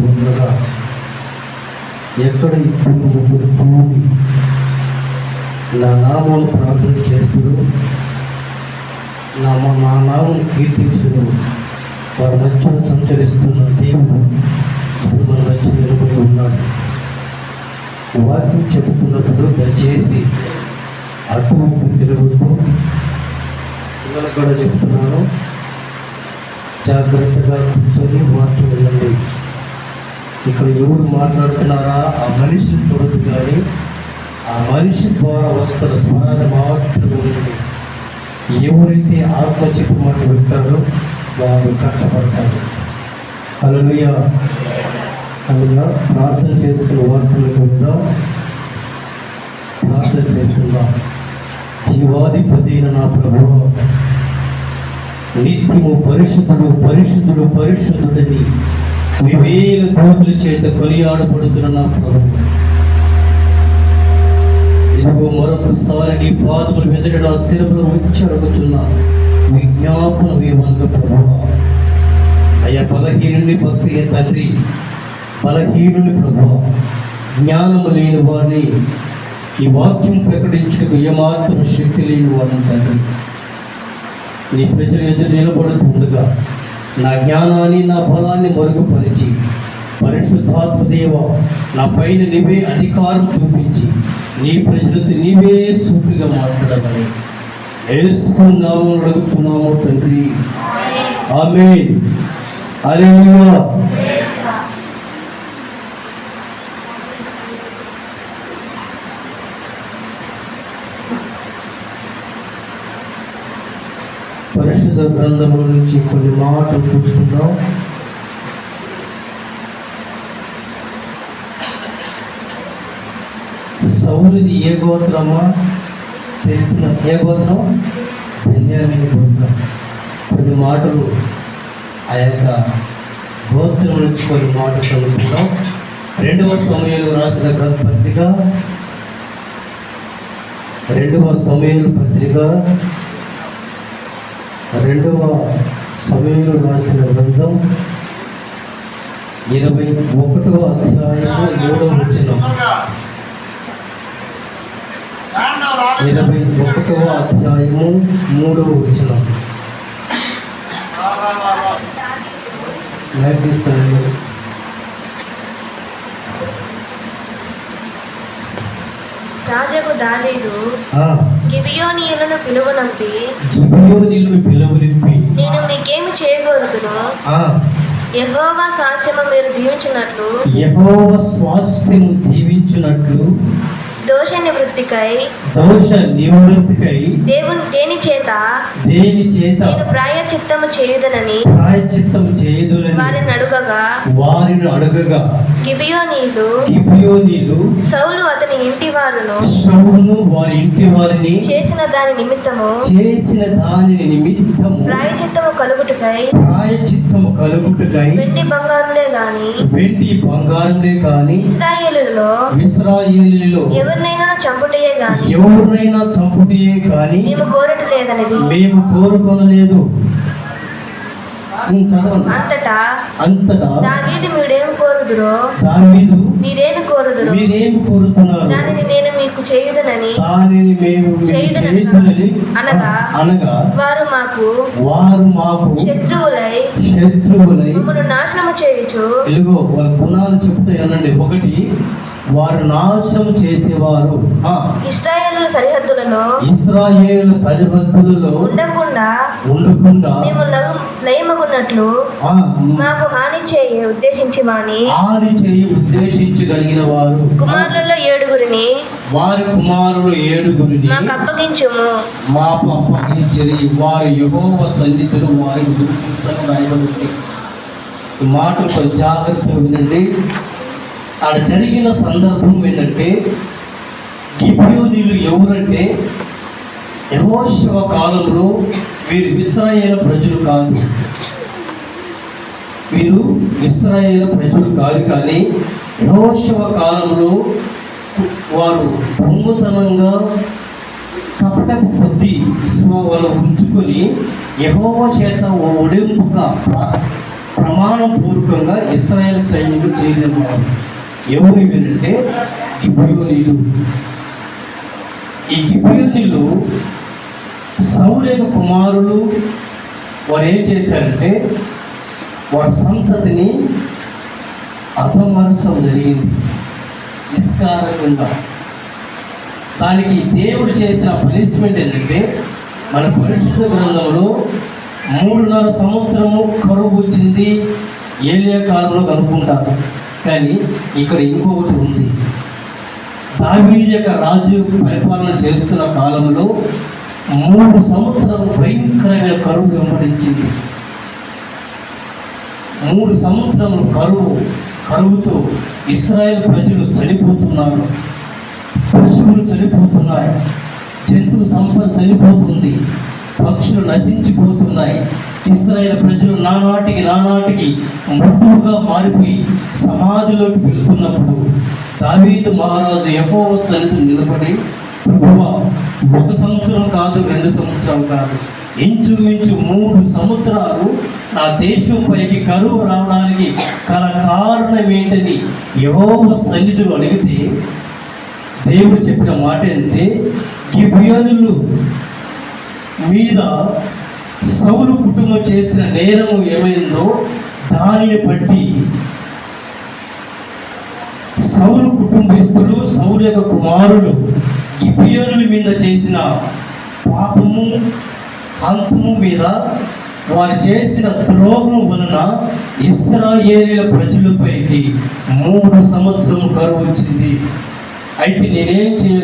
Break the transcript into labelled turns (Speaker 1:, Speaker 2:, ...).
Speaker 1: ఉండగా ఎక్కడ ఇద్దరు ముగ్గురు కూడి నా నామాలు ప్రార్థన చేస్తూ నా నామం కీర్తించడం వారి మధ్యలో సంచరిస్తున్న దేవుడు ఇప్పుడు మన మధ్య నిలబడి ఉన్నాడు. వాక్యం చెబుతున్నప్పుడు దయచేసి అటువైపు తిరుగుతూ పిల్లలు కూడా చెప్తున్నాను, జాగ్రత్తగా కూర్చొని వాక్యం వినండి. ఇక్కడ ఎవరు మాట్లాడుతున్నారా ఆ మనిషిని చూడదు, కానీ ఆ మనిషి ద్వారా వస్తున్న స్మరణ మాత్రం ఉంది. ఎవరైతే ఆత్మ చెప్పమాట పెట్టారో వారు కట్టబడతారు. హల్లెలూయా. హల్లెలూయా. ప్రార్థన చేసుకుని వాక్యంలోకి వెళ్దాం. ప్రార్థన చేసుకుందాం. జీవాధిపతి అయిన నా ప్రభువా, నిత్యము పరిశుద్ధుడు పరిశుద్ధుడు పరిశుద్ధుడని వివేల దూతల చేత కొనియాడబడుతున్న నా ప్రభువు, ఇదిగో మరొకసారి నీ పాదములు వెదడి నా శిరములు వచ్చి అడుగుతున్న విజ్ఞాపన వేమనుక ప్రభువా. అయ్యా, బలహీనుని భక్తి తండ్రి, బలహీనుని ప్రభువా, జ్ఞానము లేని వాడిని ఈ వాక్యం ప్రకటించడానికి ఏమాత్రం శక్తి లేని వాడిని తండ్రి, నీ ప్రజలు ఎదురు నిలబడుతుండగా నా జ్ఞానాన్ని నా బలాన్ని మరుగుపరిచి పరిశుద్ధాత్మ దేవ నా పైన నీవే అధికారం చూపించి నీ ప్రజలతో నీవే సూటిగా మాట్లాడమని యేసు నామములో అడుగుచున్నాము తండ్రి. ఆమేన్. హల్లెలూయా. పరిశుద్ధ గ్రంథముల నుంచి కొన్ని మాటలు చూసుకుందాం. సౌలుది ఏ గోత్రమా తెలిసిన? ఏ గోత్రం? బెన్యామీను గోత్రం. కొన్ని మాటలు ఆ యొక్క గోత్రం నుంచి కొన్ని మాటలు చదువుకుందాం. 2వ సమూయేలు రాసిన పత్రిక, 2వ సమూయేలు పత్రిక, 2వ సమూయేలు రాసిన గ్రంథం 21వ అధ్యాయము 3వ వచనం. 21వ అధ్యాయము 3వ వచనం. లైక్ తీసుకురండి.
Speaker 2: రాజగు దావీదు గిబియోనీయులను పిలువనంపి నేను మీకేమి చేయగలుగుతును? యెహోవా స్వాస్థ్యము మీరు దీవించినట్లు,
Speaker 1: యెహోవా స్వాస్థ్యము దీవించినట్లు
Speaker 2: దోష నివృత్తికై దేని చేత నేను ప్రాయచిత్తము చేయుదనని వారిని అడుగగా గిబియోనీయులు సౌలు అతని ఇంటి వారి ఇంటి చేసిన దాని నిమిత్తము ప్రాయచిత్తము కలుగుటకై వెండి బంగారులే గాని ఇశ్రాయేలులో ఎవరినైనా చంపుటయే గాని మేము కోరుకొనలేదు. అంతటా దావీదు మీరేమి కోరుదురో దానిని నేను మీకు చేయుదునని అనగా వారు మాకు శత్రువులై మమ్మల్ని నాశనము చేయుచు.
Speaker 1: ఇదిగో వాళ్ళ గుణాలు చెప్తాయనండి. ఒకటి, వారు నాశనం చేసేవారు.
Speaker 2: ఇశ్రాయేలు సరిహద్దులలో ఉండకుండా మేము లయమగున్నట్లు మాకు హాని చేయి
Speaker 1: ఉద్దేశించగలిగిన వారు
Speaker 2: కుమారులలో ఏడుగురిని మాకు అప్పగించుము.
Speaker 1: వారు యెహోవా సన్నిధిలో వారికి దూషిస్తాను రాయబడింది. ఈ మాటలు కొంచెం జాగ్రత్తగా వినండి. ఆడ జరిగిన సందర్భం ఏంటంటే, గిబియోనీయులు ఎవరంటే యెహోషువ కాలంలో వీరు ఇశ్రాయేలు ప్రజలు కాదు. కానీ యెహోషువ కాలంలో వారు దొంగతనంగా కపటపు బుద్ధి వాళ్ళు ఉంచుకొని యెహోవా చేత ఒడింపుగా ప్రమాణపూర్వకంగా ఇశ్రాయేల్ సైనికులు చేరినవారు. ఎవరు వీరంటే గిబియోనీయులు. ఈ గిబియోనీయులు సౌలు యొక్క కుమారులు. వారు ఏం చేశారంటే వారి సంతతిని అధమర్చడం జరిగింది నిష్కారణంగా. దానికి దేవుడు చేసిన పనిష్మెంట్ ఏంటంటే, మన పరిశుద్ధ గ్రంథంలో 3.5 సంవత్సరము కరువు వచ్చింది ఏలియా కాలంలో కనుక్కుంటారు. కానీ ఇక్కడ ఇంకొకటి ఉంది. దావీదు యొక్క రాజు పరిపాలన చేస్తున్న కాలంలో 3 సంవత్సరాలు భయంకరమైన కరువు వెంబడించింది. 3 సంవత్సరములు కరువుతో ఇశ్రాయేలు ప్రజలు చనిపోతున్నారు. పశువులు చనిపోతున్నాయి, జంతువు సంపద చనిపోతుంది, పక్షులు నశించిపోతున్నాయి. ఇశ్రాయేలు ప్రజలు నానాటికి మృతువుగా మారిపోయి సమాధిలోకి వెళుతున్నప్పుడు దావీదు మహారాజు యెహోవా సన్నిధిలో నిలబడి, ప్రభువా, 1 సంవత్సరం కాదు, 2 సంవత్సరాలు కాదు, ఇంచుమించు 3 సంవత్సరాలు నా దేశం పైకి కరువు రావడానికి గల కారణం ఏంటని యెహోవా సన్నిధిలో అడిగితే దేవుడు చెప్పిన మాట ఏంటంటే, గిబియోనీయుల మీద సౌలు కుటుంబం చేసిన నేరము ఏమైందో దానిని బట్టి సౌలు కుటుంబస్తులు, సౌలు యొక్క కుమారులు గిబియోనీయుల మీద చేసిన పాపము అంతము మీద వారు చేసిన ద్రోహము వలన ఇశ్రాయేలీయుల ప్రజలపైకి 3 సంవత్సరం కరువు వచ్చింది. అయితే నేనేం చేయాలి?